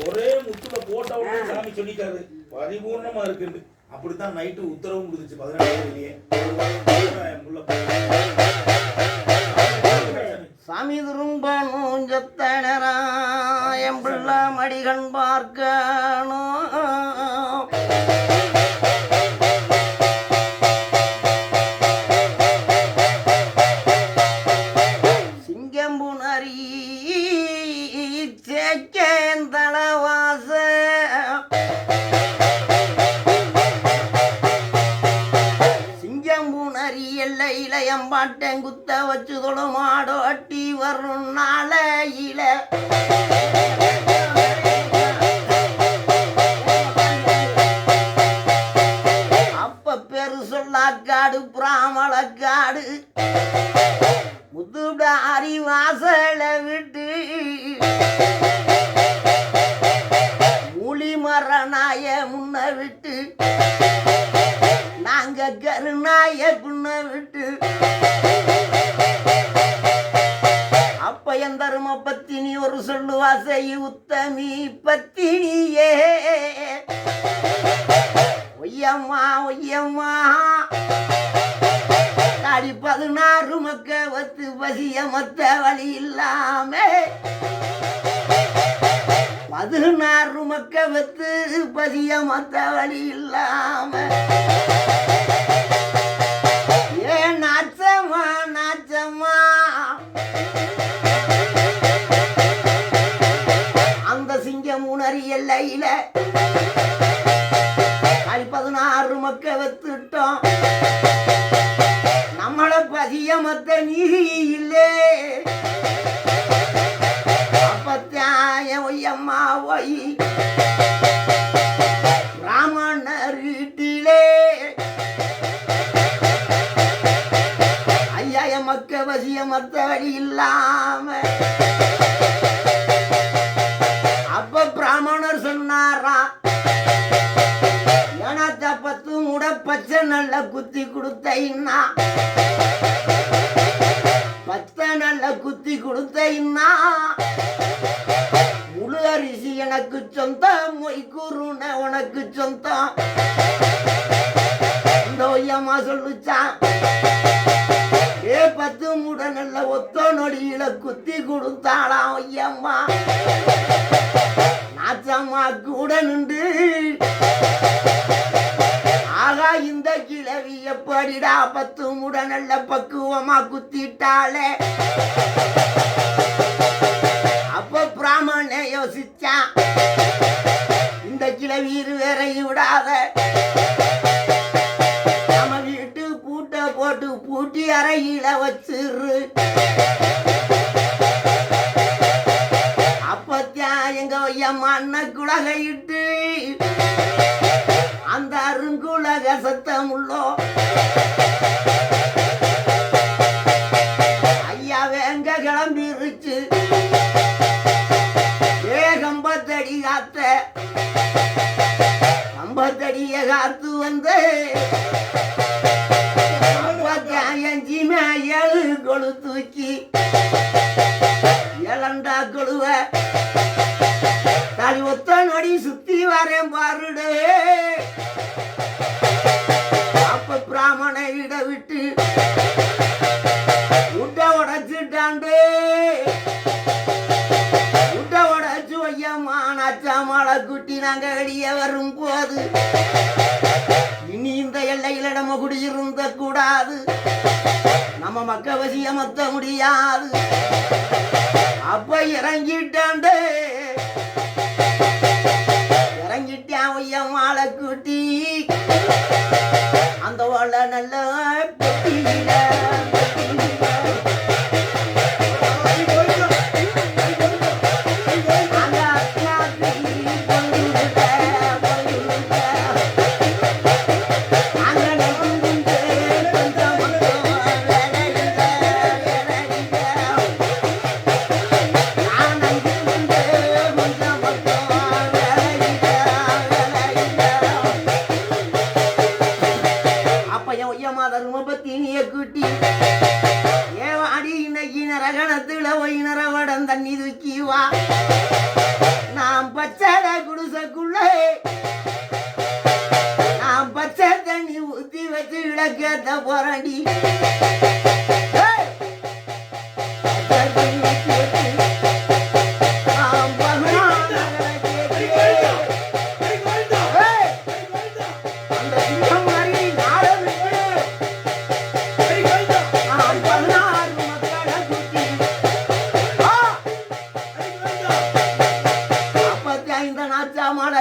ஒரே முத்துல போட்ட உடனே சாமி சொல்லிட்டாரு பரிபூர்ணமா இருக்கு. அப்படித்தான் நைட்டு உத்தரவும் கொடுத்துச்சு 17 சாமி திரும்பணும் ஜத்தனரா என் பிள்ளை மடிகண் பார்க்கணும். சிங்கம்புணரி சேக்கேந்தளவாச சிங்கம்புணரி எல்லை இளையம்பாட்டன் குத்த வச்சு தொழுமாடோ அட்டி வரும் நாளையில அப்ப பெரு சொல்லாக்காடு பிராமணக்காடு முதுடாரி வாசல விட்டு மூலி மரணாய முன்ன விட்டு நாங்க கருணாய புண்ண விட்டு அப்ப என் தரும பத்தினி ஒரு சொல்லுவாசை உத்தமி பத்தினியே ஒய்யம்மா ஒய்யம்மா தாடி 16 மக்க வத்து பசிய மத்த வழி இல்லாம 16 மக்க வத்து பசிய மத்த வழி இல்லாம ஏன் நாச்சம்மா நாச்சம்மா அந்த சிங்கம் உணரி எல்லையில 16 மக்க வத்துட்டோம். நம்மள பதியமத்த நீதி இல்லே அப்பத்தாய ஒய்யம்மா ஒய் பிராமணர் வீட்டிலே ஐயாய மக்க வசியமத்த வழி இல்லாம அப்ப பிராமணர் சொன்னாரா ஏனாத்த 10 முட பச்சை நல்ல குத்தி கொடுத்தா 10 நல்ல குத்தி கொடுத்தா முழு அரிசி எனக்கு சொந்தம் மொய்குருன உனக்கு சொந்தம். இந்த ஒய்யம்மா சொல்லுச்சான் ஏ 10 முட நல்ல ஒத்த நொடியில குத்தி கொடுத்தாளாம் ஒய்யம்மா. நாச்சம்மா கூட நின்று ஆகா இந்த கிழவி எப்படிடா 10 முட நல்ல பக்குவமா குத்திட்டாளே. அப்ப பிராமண யோசிச்சான் இந்த கிழவி வேறையும் விடாத நம்ம வீட்டு பூட்ட போட்டு பூட்டி அறையில வச்சிரு. அப்பத்தான் எங்க ஒய்யம்மா அண்ணன் குலகையிட்டு அந்த அருங்குலக சத்தம் உள்ளோ ஐயா வேங்க கிளம்பிருச்சு. கம்பத்தடி காத்த கம்பத்தடிய காத்து வந்து அஞ்சி மேயழு கொழு தூக்கி இளண்டா கொழுவ தாடி ஒத்த நொடி சுத்தி வரேன் பாருடே. அப்ப பிராமண இட விட்டு உட்ட உடைச்சிட்டாண்டே உட்ட உடைச்சு ஒய்யம்மா நாச்சாமாளை குட்டி நாங்க வெளியே வரும் போது இனி இந்த எல்லையில நம்ம குடியிருந்த கூடாது நம்ம மக்க வசியமத்த முடியாது. அப்ப இறங்கிட்டாண்டே இறங்கிட்டான் ஒய்யம்மாளை குட்டி அந்த ஓல நல்ல பெட்டியில நரவடம் தண்ணி தூக்கி வா நாம் பச்சட குடிசைக்குள்ளே நாம் பச்சை தண்ணி ஊத்தி வச்சு விளக்கேத்த போறடி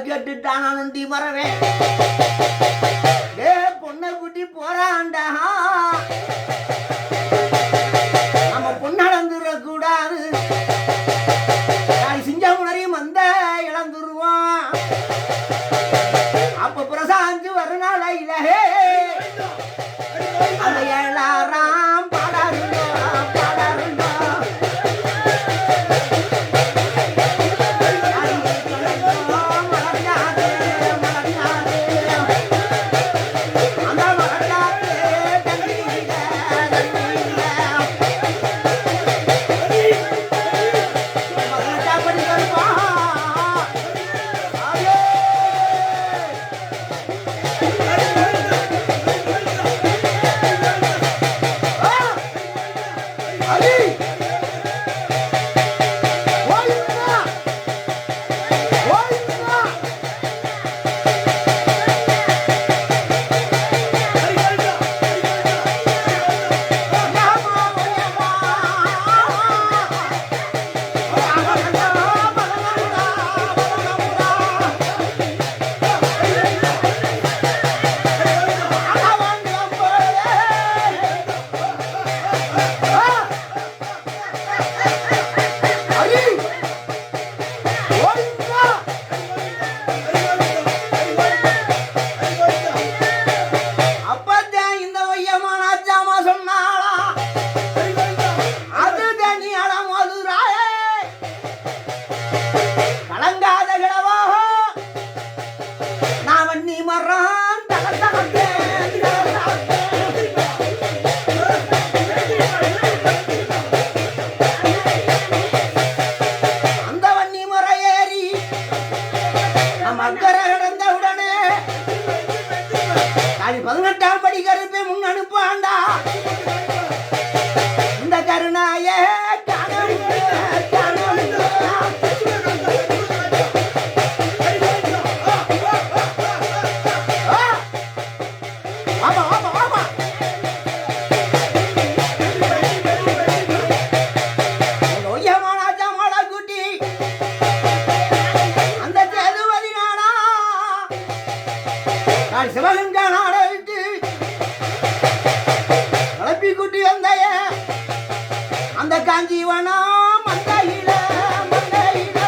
கேட்டுட்டான் நொண்டி மறவேன் பொண்ணை குட்டி போறான்டா நம்ம பொண்ணடந்துட கூடாது சிங்கமுனரையும் வந்த இழந்துருவான் அப்ப பிரசாஞ்சு வர நாளையில அந்த ஏழாராம் பாடாருண்டோ பாடாருண்டோ சிவகங்கா நாடு கிளப்பி குட்டி வந்தைய அந்த காஞ்சிவனம் மந்தையில மந்தையில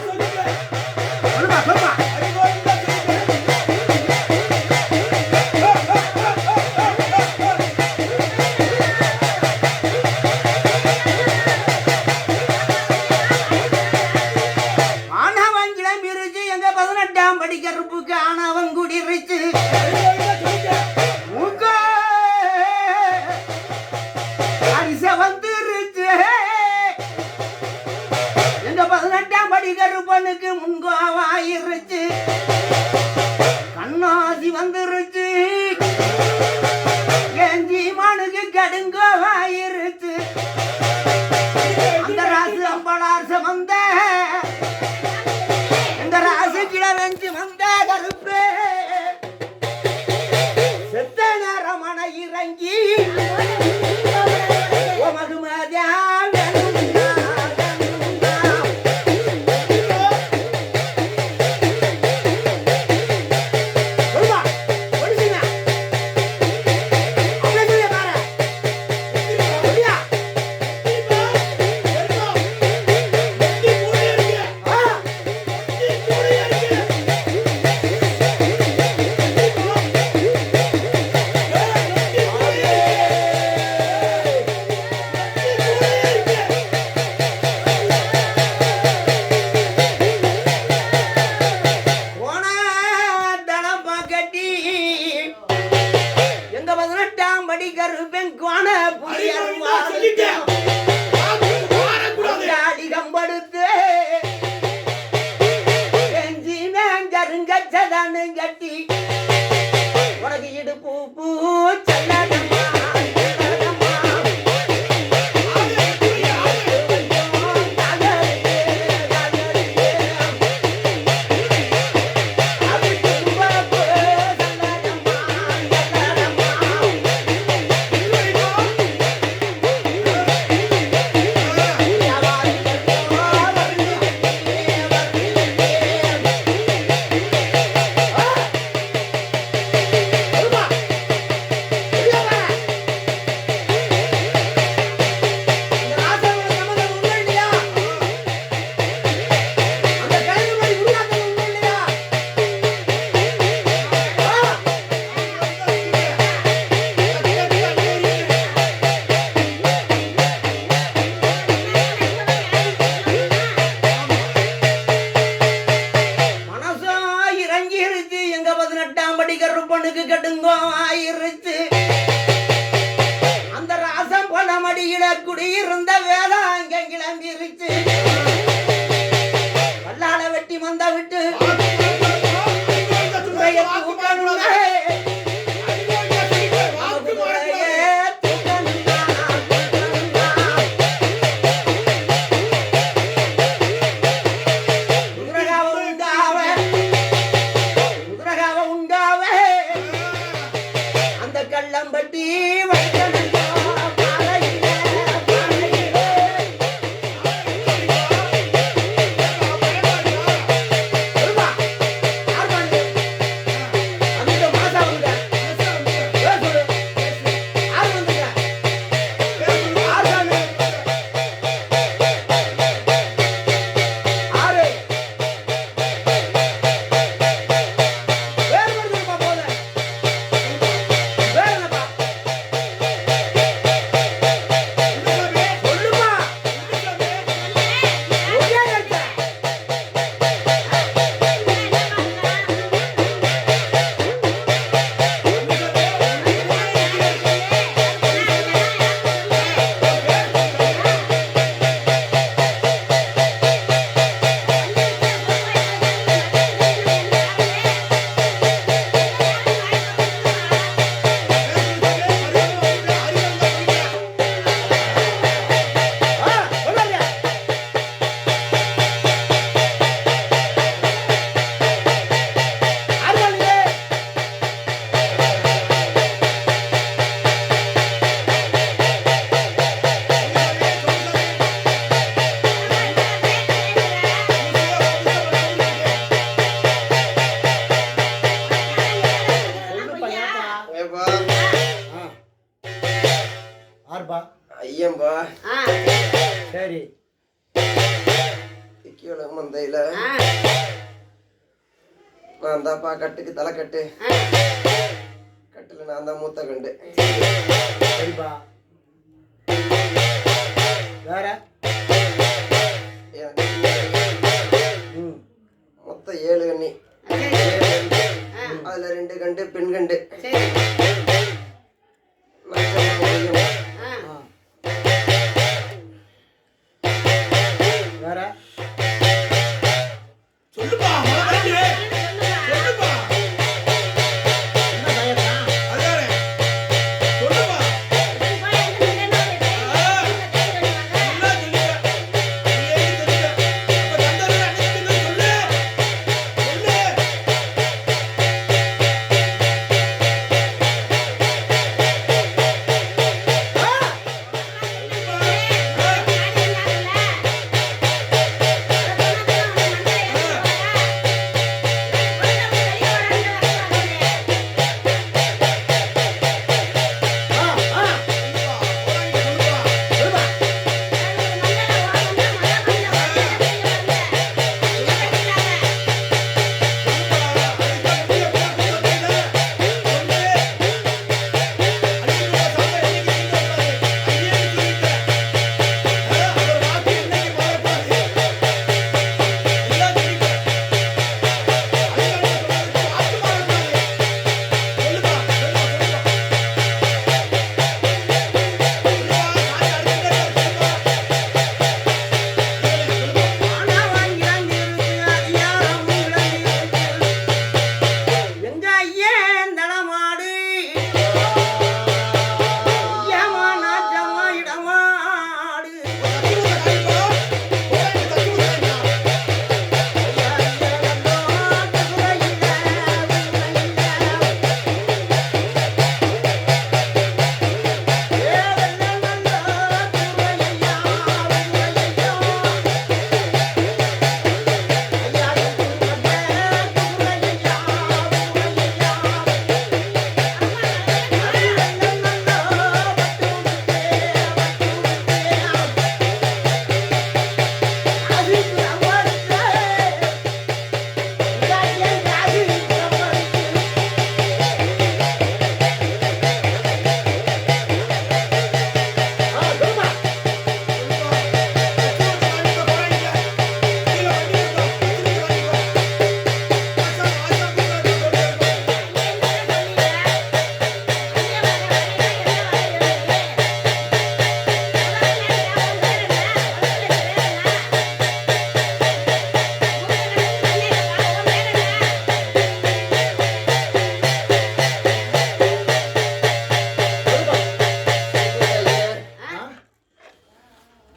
சொல்லுமா சொல்லுமா ஆனவன் கிளம்பிருச்சு எங்க 18ஆம் படி கருப்புக்கு ஆனவன் குடிருச்சு அரிச வந்துருச்சு எங்க 18ஆம் படி கருப்பனுக்கு முன்கோவாயிருச்சு கண்ணாசி வந்துருச்சு ஏஞ்சி மனுக்கு கடுங்கோவாயிருச்சு அந்த ராசு அம்பளார் சமந்த எங்க ராசு கிழவெஞ்சு வந்த கருப்பு செத்த நேரமன இறங்கி கட்டி உனக்கு இடுப்பு பூ செல்லடமா கருப்பனுக்கு கடுங்கோ ஆயிருச்சு அந்த ராசம் போன மடியில குடியிருந்த வேலை அங்க கிளம்பிருச்சு வல்லால வெட்டி மந்த விட்டு கள்ளம்பட்டி வைக்கணும் வீட்டுல நான் தான்ப்பா கட்டுக்கு தலை கட்டு. கட்டுல நான் தான் மூத்த கண்டு. சரிப்பா. வேற மொத்தம் 7 கண்ணி. அதுல 2 கண்டு பெண் கண்டு. வேற சொல்லுப்பா மலமலண்டு. சொல்லுப்பா. என்ன பயமா? அதானே. சொல்லுப்பா. என்ன சொல்லுங்க? நீயே சொல்லுங்க. அப்ப தந்தது அன்னைக்கு சொல்லு. சொல்லு. எங்க ஐயன் தளமாடு ஏமா நாச்சமா இடமாடு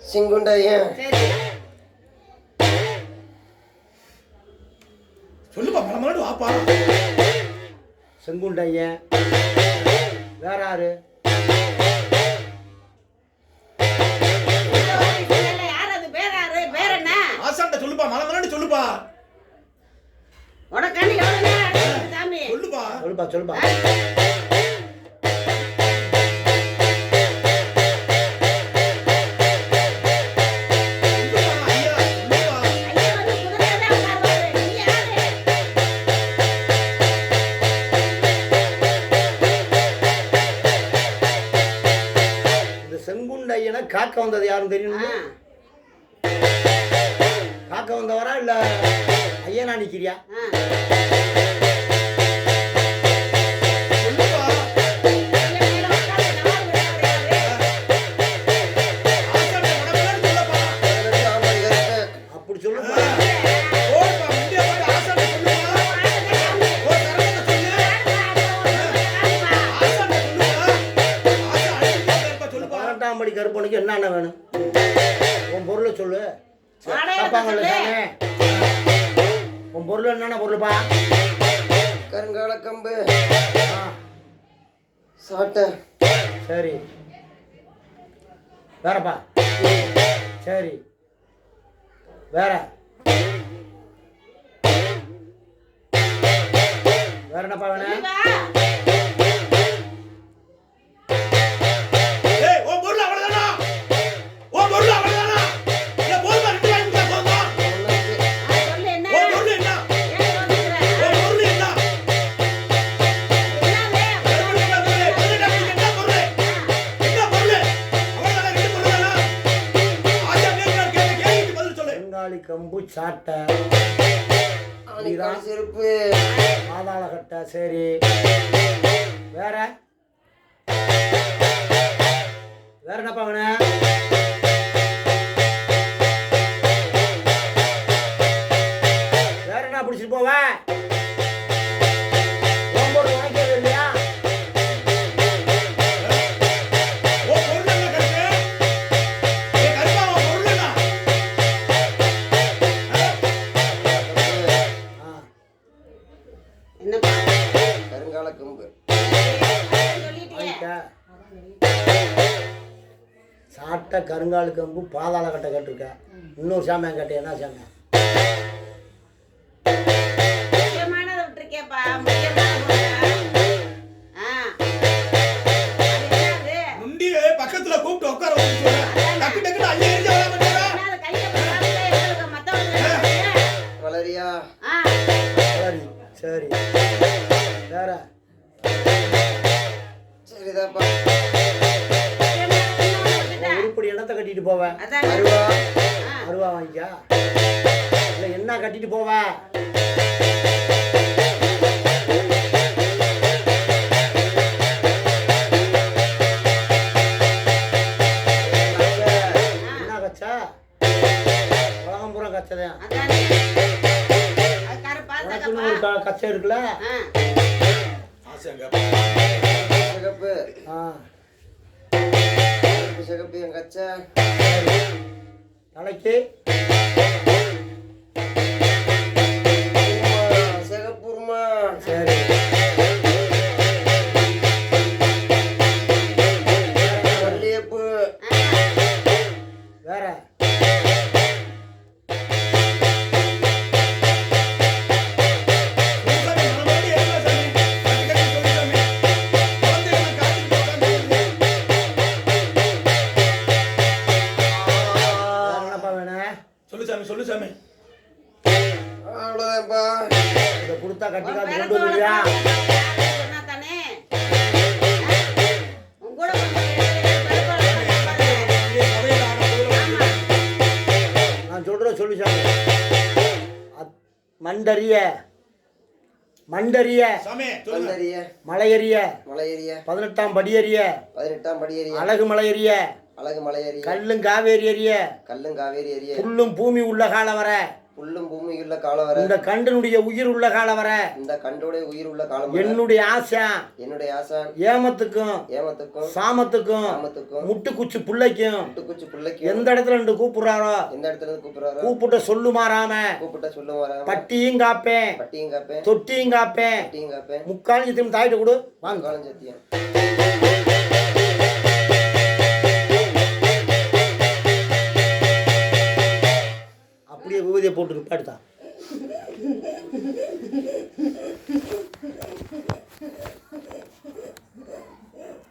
சிங்குண்டையன் சொல்லுப்பா மலமலண்டு வாப்பா. செங்குண்டையன். வேற யாரு? ஆசான்ட்ட சொல்லுப்பா மலமலண்டு சொல்லுப்பா. சொல்லுப்பா. சொல்லுப்பா சொல்லுப்பா. ஐயா சொல்லுப்பா. இந்த செங்குண்டையனை காக்க வந்தது யாரும் தெரியுமா? காக்க வந்தவரா இல்ல ஐயனா நிக்கிறியா? சொல்லுப்பா. ஆசான்ட்ட மலமலண்டு சொல்லப்பா. அப்படி சொல்லுப்பா. ஓடுப்பா முண்டியா போய் ஆசான்ட்ட சொல்லுப்பா. ஓ தரங்கட்ட சொல்லு. ஆசான்ட்ட சொல்லுப்பா. ஆசா அடிச்சுட்டே சொல்லுப்பா. 18ஆம் படி கருப்பனுக்கு என்னென்ன வேணும்? உன் பொருளை சொல்லு. பாப்பாங்கல்ல சாமி. உன் பொருள் என்னென்ன பொருள்ப்பா? கருங்கால கம்பு ஆ, சாட்டை சரி. வேறப்பா? சரி. வேற வேற என்னப்பா வேணும்? ஏய் ஓ பொருள் அவ்வளவுதானா? ஓ பொருள் அவ்வளவுதானா? இல்ல போதுமா 2 வாங்கி போதுமா? ஒண்ணுக்கு சாட்டை, ஆணிக்கால் செருப்பு, பாதாள கட்டை. சரி, வேற வேற என்னப்பா வேணும்? வேற என்ன பிடிச்சிட்டு போவ? உடம்போடு உழைக்கிறது இல்லையா? ஓ பொருள் என்ன கருப்பு? ஏ கருப்பா உன் பொருள் என்ன? ஆ, என்னப்பா கருங்கால கம்பு, சொல்லிட்டியே. வாங்கிக்க. சாட்டை, கருங்கால் கம்பு, பாதாள கட்டை கட்டிருக்க. இன்னொரு சாமியான் கட்டை என்ன சாமியான்? முக்கியமானதை விட்டுருக்கேப்பா, முக்கியமானது. ஆ. அது என்னது? நுண்டியை பக்கத்துல கூப்பிட்டு உட்கார வச்சு டக்கு டக்குன்னு அள்ளி எறிஞ்சு வர மாட்டேங்கிறா? என்னது கையில போடாமலே எங்களுக்கு மத்தவங்களுக்கு சொல்றீங்க? வளரியா, ஆ. சரி சரி, வேற சரிதாப்பா, முக்கியமானது இன்னொன்னு விட்டுட்டா. உருப்படி என்னத்தை கட்டிட்டு போவேன்? அதானே. அருவா, ஆ. அருவா வாங்கிக்க. இல்லை என்ன கட்டிட்டு போவ? என்ன கச்சா? உலகம் பூரா கச்சதான். அதானே. அது கருப்பா, உனக்குன்னு சகப்பா? ஒரு கச்சை இருக்குல்ல? ஆ. ஆசைங்க. சிகப்பு, ஆ, சிகப்பு, சிகப்பு என் கச்சை, சரி. தலைக்கு சிகப்புருமா, சரி. மல்லிகைப்பூ, வேற சாமி மறுபடியும் என்ன சாமி? டக்கு டக்குன்னு சொல்லு சாமி. குழந்தை என்ன காத்துக்கிட்டு உட்கார்ந்துருக்கு? வேற என்னப்பா வேணும்? சொல்லு சாமி சொல்லு சாமி. அவ்வளோதான்ப்பா. இதை கொடுத்தா கட்டி உன் காத்து பிறப்பு கொண்டு வருவியா? வளர்ப்பு சொன்னா தானே? உன் கூட பிறப்பு வளர்ப்பு இதே கதையில ஆன போல ஆமா. நான் சொல்கிறேன் சொல்லி சாமி. மண்டறிய, மண்டறிய, சாமி சொல்லுங்க. வந்தறிய, மலையறிய, மலையேறிய, 18ஆம் படியறிய, 18ஆம் படியேறிய, அழகு மலையறிய, அழகு மலையேறிய, கல்லும் காவேரி எறிய, கல்லும் காவேரி ஏறிய, புல்லும் பூமி உள்ள கால வர, புல்லும் பூமியுள்ள காலம் வர, இந்த கண்டனுடைய உயிர் உள்ள கால வர, இந்த கண்டோடைய உயிர் உள்ள காலம் வர, என்னுடைய ஆசை என்னுடைய ஆசான் ஏமத்துக்கும் ஏமத்துக்கும் சாமத்துக்கும் சாமத்துக்கும் முட்டுக்குச்சி பிள்ளைக்கும் முட்டுக்குச்சி பிள்ளைக்கு எந்த இடத்துல ரெண்டு கூப்பிடுறாரோ எந்த இடத்துல இருந்து கூப்பிடுறாரோ கூப்பிட்ட சொல்லு மாறாம கூப்பிட்ட சொல்லும் வர, பட்டியும் காப்பேன், பட்டியும் காப்பேன், தொட்டியும் காப்பேன், பட்டியும் காப்பேன், முக்காலும் சத்தியம் தாயிட்ட கொடு வாங்க. காலம் சத்தியம். அப்படியே விபூதியை போட்டு பாடுதான்.